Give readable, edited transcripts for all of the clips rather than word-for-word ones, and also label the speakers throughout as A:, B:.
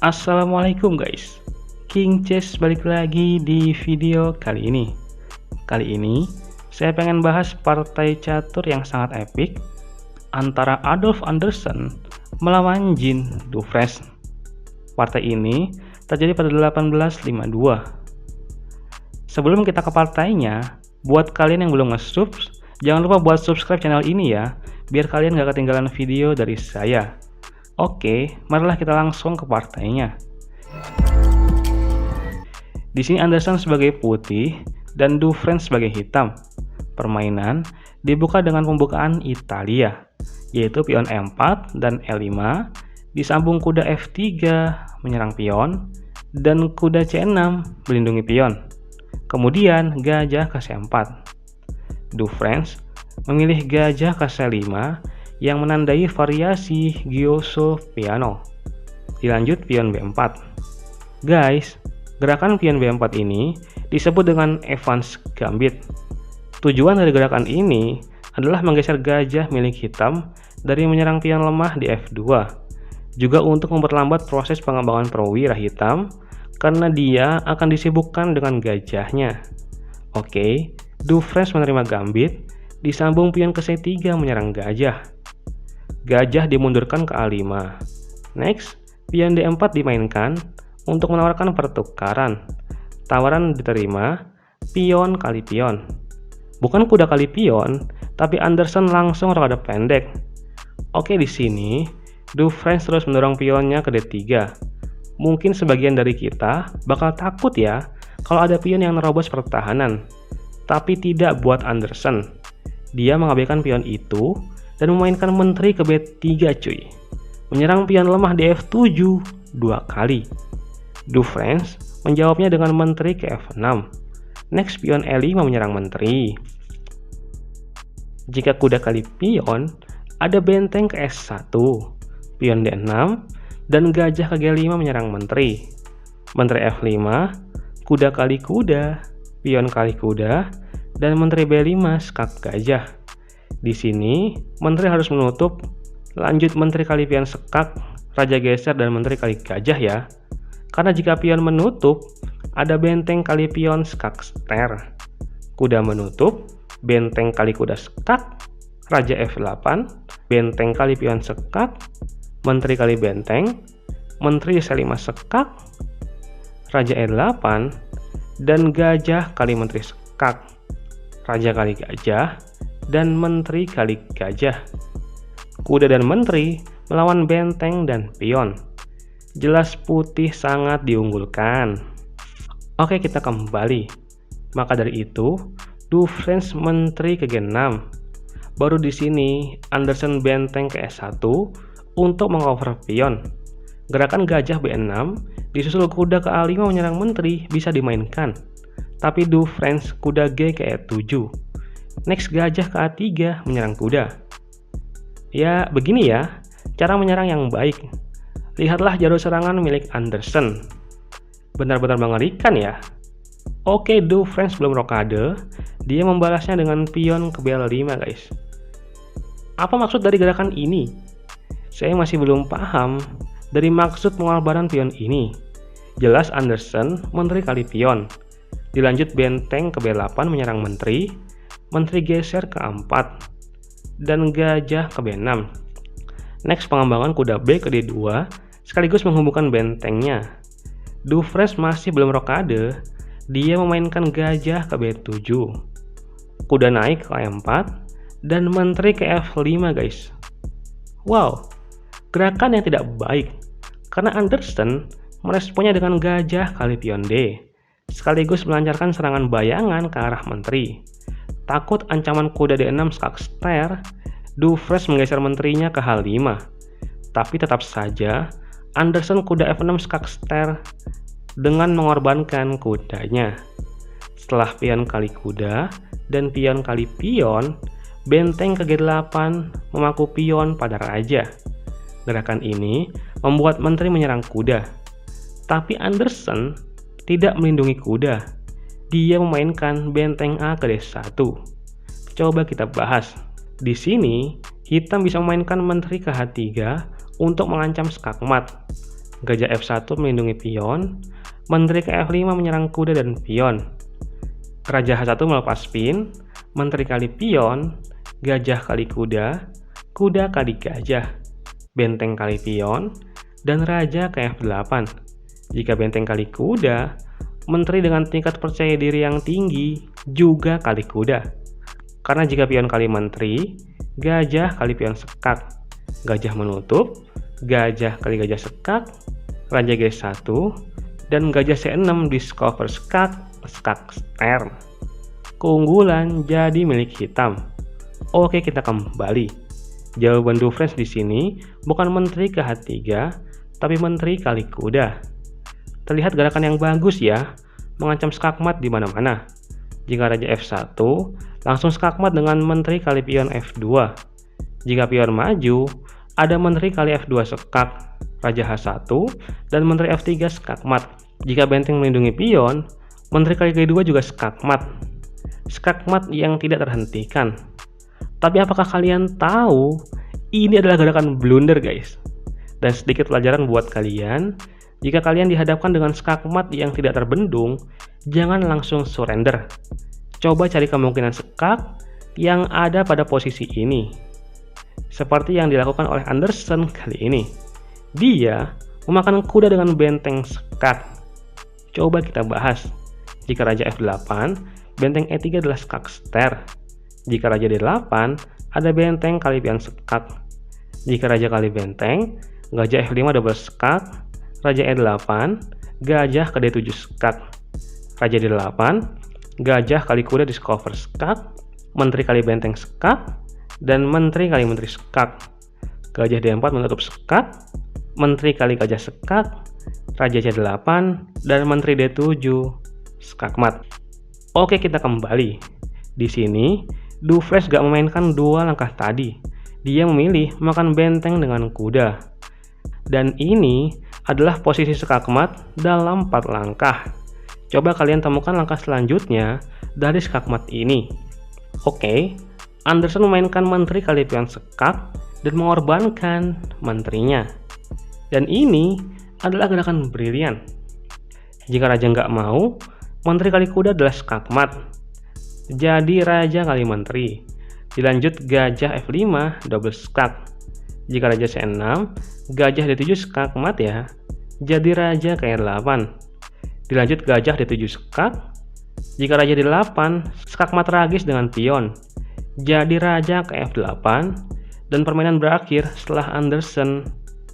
A: Assalamualaikum guys, King Chess balik lagi di video kali ini. Kali ini saya pengen bahas partai catur yang sangat epik antara Adolf Anderssen melawan Jean Dufresne. Partai ini terjadi pada 1852. Sebelum kita ke partainya, buat kalian yang belum nge-sub, jangan lupa buat subscribe channel ini ya, biar kalian gak ketinggalan video dari saya. Oke, marilah kita langsung ke partainya. Di sini Anderssen sebagai putih dan Dufresne sebagai hitam. Permainan dibuka dengan pembukaan Italia, yaitu pion E4 dan E5, disambung kuda F3 menyerang pion, dan kuda C6 melindungi pion. Kemudian gajah ke C4. Dufresne memilih gajah ke C5 yang menandai variasi Giosso piano. Dilanjut pion B4. Guys, gerakan pion B4 ini disebut dengan Evans Gambit. Tujuan dari gerakan ini adalah menggeser gajah milik hitam dari menyerang pion lemah di F2. Juga untuk memperlambat proses pengembangan perwira hitam karena dia akan disibukkan dengan gajahnya. Oke, Dufresne menerima gambit, disambung pion ke C3 menyerang gajah. Gajah dimundurkan ke A5. Next, pion D4 dimainkan untuk menawarkan pertukaran. Tawaran diterima, pion kali pion. Bukan kuda kali pion, tapi Anderssen langsung rokade pendek. Oke, di sini Dufresne terus mendorong pionnya ke D3. Mungkin sebagian dari kita bakal takut ya kalau ada pion yang nerobos pertahanan. Tapi tidak buat Anderssen. Dia mengabaikan pion itu dan memainkan menteri ke B3 cuy. Menyerang pion lemah di F7 dua kali. Dufresne menjawabnya dengan menteri ke F6. Next pion E5 menyerang menteri. Jika kuda kali pion, ada benteng ke S1, pion D6, dan gajah ke G5 menyerang menteri. Menteri F5, kuda kali kuda, pion kali kuda, dan menteri B5 skak gajah. Di sini, menteri harus menutup, lanjut menteri kali pion sekak, raja geser, dan menteri kali gajah ya. Karena jika pion menutup, ada benteng kali pion skak ster. Kuda menutup, benteng kali kuda sekak, raja F8, benteng kali pion sekak, menteri kali benteng, menteri C5 sekak, raja E8, dan gajah kali menteri sekak, raja kali gajah, dan menteri kali gajah. Kuda dan menteri melawan benteng dan pion. Jelas putih sangat diunggulkan. Oke, kita kembali. Maka dari itu, Dufresne menteri ke G6. Baru di sini Anderssen benteng ke S1 untuk mengover pion. Gerakan gajah B6 disusul kuda ke A5 menyerang menteri bisa dimainkan. Tapi Dufresne kuda G ke E7. Next gajah ke A3 menyerang kuda. Ya, begini ya, cara menyerang yang baik. Lihatlah jalur serangan milik Anderssen. Benar-benar mengerikan ya. Oke, Dufresne belum rokade, dia membalasnya dengan pion ke B5 guys. Apa maksud dari gerakan ini? Saya masih belum paham dari maksud pengorbanan pion ini. Jelas Anderssen menteri kali pion. Dilanjut benteng ke B8 menyerang menteri, menteri geser ke A4, dan gajah ke B6. Next pengembangan kuda B ke D2 sekaligus menghubungkan bentengnya. Dufresne masih belum rokade, dia memainkan gajah ke B7. Kuda naik ke A4 dan menteri ke F5 guys. Wow, gerakan yang tidak baik karena Anderssen meresponnya dengan gajah kali pion D, sekaligus melancarkan serangan bayangan ke arah menteri. Takut ancaman kuda D6 skak ster, Dufresne menggeser menterinya ke H5. Tapi tetap saja, Anderssen kuda F6 skak ster dengan mengorbankan kudanya. Setelah pion kali kuda dan pion kali pion, benteng ke G8 memaku pion pada raja. Gerakan ini membuat menteri menyerang kuda. Tapi Anderssen tidak melindungi kuda. Dia memainkan benteng A ke D1. Coba kita bahas. Di sini, hitam bisa memainkan menteri ke H3 untuk mengancam skakmat. Gajah F1 melindungi pion, menteri ke F5 menyerang kuda dan pion. Raja H1 melepas pin, menteri kali pion, gajah kali kuda, kuda kali gajah, benteng kali pion, dan raja ke F8. Jika benteng kali kuda, menteri dengan tingkat percaya diri yang tinggi juga kali kuda. Karena jika pion kali menteri, gajah kali pion sekak, gajah menutup, gajah kali gajah sekak, raja G1, dan gajah C6 discover skak ster. Keunggulan jadi milik hitam. Oke, kita kembali. Jawaban Dufresne di sini bukan menteri ke H3, tapi menteri kali kuda. Terlihat gerakan yang bagus ya, mengancam skakmat di mana-mana. Jika raja F1, langsung skakmat dengan menteri kali pion F2. Jika pion maju, ada menteri kali F2 sekak, raja H1, dan menteri F3 skakmat. Jika benteng melindungi pion, menteri kali G2 juga skakmat. Skakmat yang tidak terhentikan. Tapi apakah kalian tahu, ini adalah gerakan blunder guys. Dan sedikit pelajaran buat kalian, jika kalian dihadapkan dengan skakmat yang tidak terbendung, jangan langsung surrender. Coba cari kemungkinan skak yang ada pada posisi ini. Seperti yang dilakukan oleh Anderson kali ini. Dia memakan kuda dengan benteng skak. Coba kita bahas. Jika raja F8, benteng E3 adalah skak ster. Jika raja D8, ada benteng kali pion sekak. Jika raja kali benteng, gajah F5 double skak, raja E8, gajah ke D7 skak, raja D8, gajah kali kuda discover skak, menteri kali benteng skak, dan menteri kali menteri skak. Gajah D4 menutup skak, menteri kali gajah sekak, raja C8, dan menteri D7 skakmat. Oke, kita kembali. Di sini, Dufresne gak memainkan dua langkah tadi. Dia memilih makan benteng dengan kuda. Dan ini adalah posisi skakmat dalam 4 langkah. Coba kalian temukan langkah selanjutnya dari skakmat ini. Oke, Anderson memainkan menteri kali pion sekak dan mengorbankan menterinya. Dan ini adalah gerakan brilian. Jika raja nggak mau, menteri kali kuda adalah skakmat. Jadi raja kali menteri. Dilanjut gajah F5 double skak. Jika raja C6, gajah D7 skakmat ya. Jadi raja ke E8. Dilanjut gajah D7 skak. Jika raja D8, skakmat tragis dengan pion. Jadi raja ke F8. Dan permainan berakhir setelah Anderson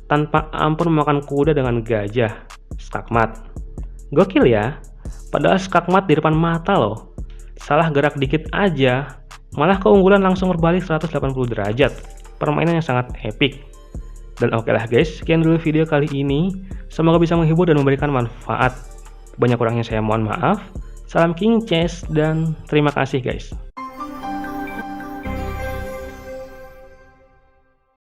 A: tanpa ampun memakan kuda dengan gajah skakmat. Gokil ya. Padahal skakmat di depan mata loh. Salah gerak dikit aja, malah keunggulan langsung berbalik 180 derajat. Permainan yang sangat epic. Dan oke lah guys, sekian dulu video kali ini. Semoga bisa menghibur dan memberikan manfaat. Banyak kurangnya saya mohon maaf. Salam King Chess dan terima kasih guys.